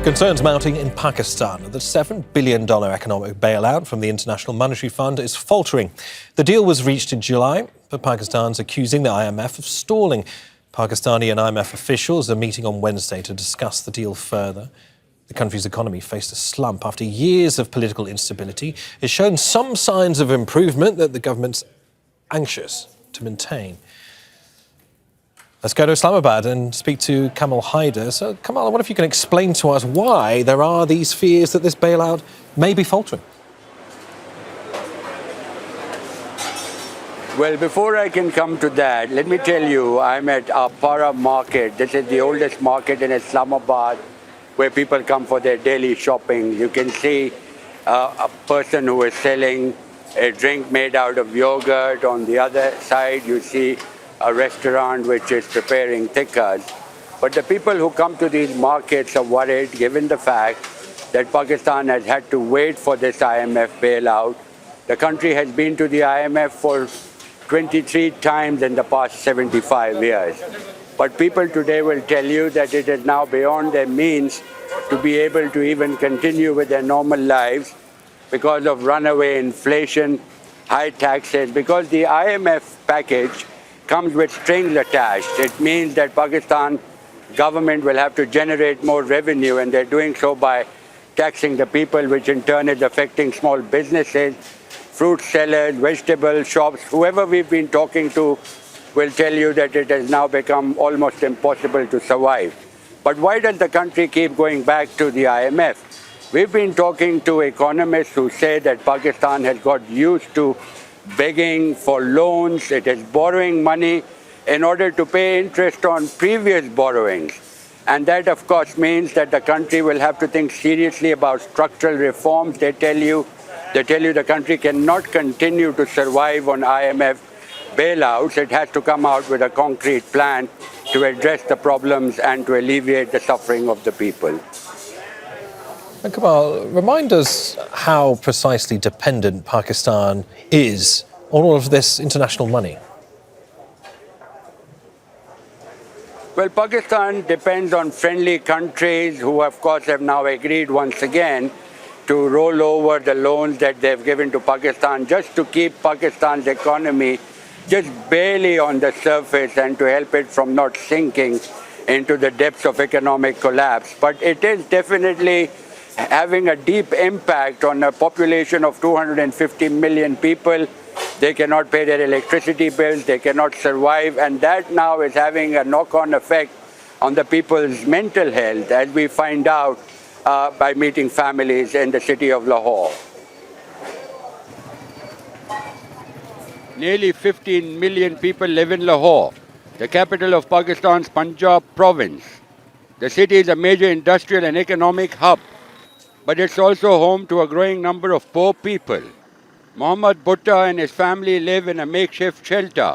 Concerns mounting in Pakistan. The $7 billion economic bailout from the International Monetary Fund is faltering. The deal was reached in July, but Pakistan's accusing the IMF of stalling. Pakistani and IMF officials are meeting on Wednesday to discuss the deal further. The country's economy faced a slump after years of political instability. It's shown some signs of improvement that the government's anxious to maintain. Let's go to Islamabad and speak to Kamal Hyder. So, Kamal, I wonder if you can explain to us why there are these fears that this bailout may be faltering. Well, before I can come to that, let me tell you, I'm at Para market. This is the oldest market in Islamabad where people come for their daily shopping. You can see a person who is selling a drink made out of yogurt. On the other side, you see a restaurant which is preparing tikkas. But the people who come to these markets are worried given the fact that Pakistan has had to wait for this IMF bailout. The country has been to the IMF for 23 times in the past 75 years. But people today will tell you that it is now beyond their means to be able to even continue with their normal lives because of runaway inflation, high taxes, because the IMF package comes with strings attached. It means that Pakistan government will have to generate more revenue, and they're doing so by taxing the people, which in turn is affecting small businesses, fruit sellers, vegetable shops. Whoever we've been talking to will tell you that it has now become almost impossible to survive. But why does the country keep going back to the IMF? We've been talking to economists who say that Pakistan has got used to begging for loans. It is borrowing money in order to pay interest on previous borrowings. And that, of course, means that the country will have to think seriously about structural reforms. They tell you the country cannot continue to survive on IMF bailouts. It has to come out with a concrete plan to address the problems and to alleviate the suffering of the people. And Kamal, remind us how precisely dependent Pakistan is on all of this international money. Well, Pakistan depends on friendly countries who, of course, have now agreed once again to roll over the loans that they've given to Pakistan just to keep Pakistan's economy just barely on the surface and to help it from not sinking into the depths of economic collapse. But it is definitely having a deep impact on a population of 250 million people. They cannot pay their electricity bills, they cannot survive, and that now is having a knock-on effect on the people's mental health, as we find out by meeting families in the city of Lahore. Nearly 15 million people live in Lahore, the capital of Pakistan's Punjab province. The city is a major industrial and economic hub, but it's also home to a growing number of poor people. Mohammad Bhutta and his family live in a makeshift shelter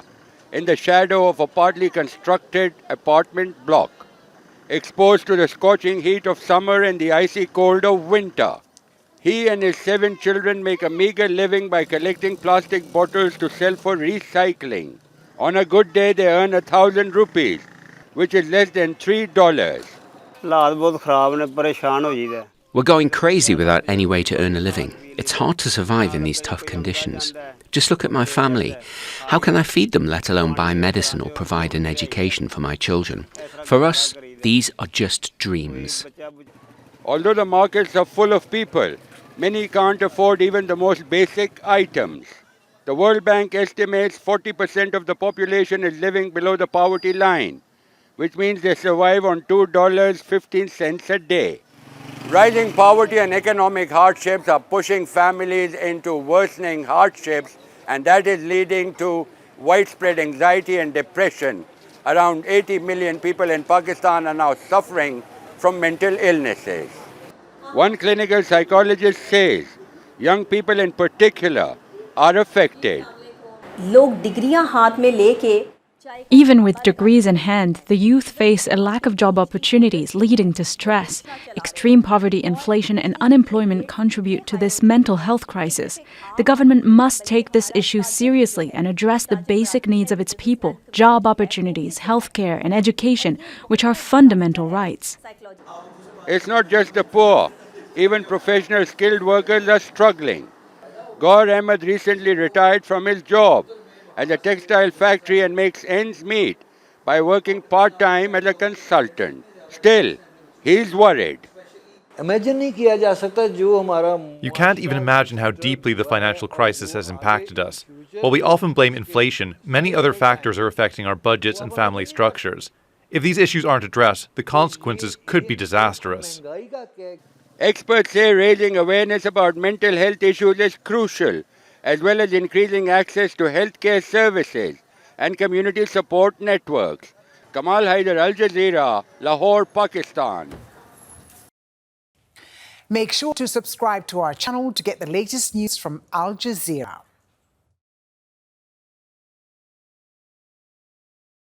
in the shadow of a partly constructed apartment block, exposed to the scorching heat of summer and the icy cold of winter. He and his 7 children make a meager living by collecting plastic bottles to sell for recycling. On a good day, they earn 1,000 rupees, which is less than $3. We're going crazy without any way to earn a living. It's hard to survive in these tough conditions. Just look at my family. How can I feed them, let alone buy medicine or provide an education for my children? For us, these are just dreams. Although the markets are full of people, many can't afford even the most basic items. The World Bank estimates 40% of the population is living below the poverty line, which means they survive on $2.15 a day. Rising poverty and economic hardships are pushing families into worsening hardships, and that is leading to widespread anxiety and depression. Around 80 million people in Pakistan are now suffering from mental illnesses. One clinical psychologist says young people in particular are affected. लोग डिग्रियां हाथ में लेके Even with degrees in hand, the youth face a lack of job opportunities, leading to stress. Extreme poverty, inflation, and unemployment contribute to this mental health crisis. The government must take this issue seriously and address the basic needs of its people: job opportunities, healthcare, and education, which are fundamental rights. It's not just the poor. Even professional skilled workers are struggling. Gaur Ahmed recently retired from his job at a textile factory and makes ends meet by working part-time as a consultant. Still, he's worried. You can't even imagine how deeply the financial crisis has impacted us. While we often blame inflation, many other factors are affecting our budgets and family structures. If these issues aren't addressed, the consequences could be disastrous. Experts say raising awareness about mental health issues is crucial, as well as increasing access to healthcare services and community support networks. Kamal, Hyder, Al Jazeera, Lahore, Pakistan. Make sure to subscribe to our channel to get the latest news from Al Jazeera.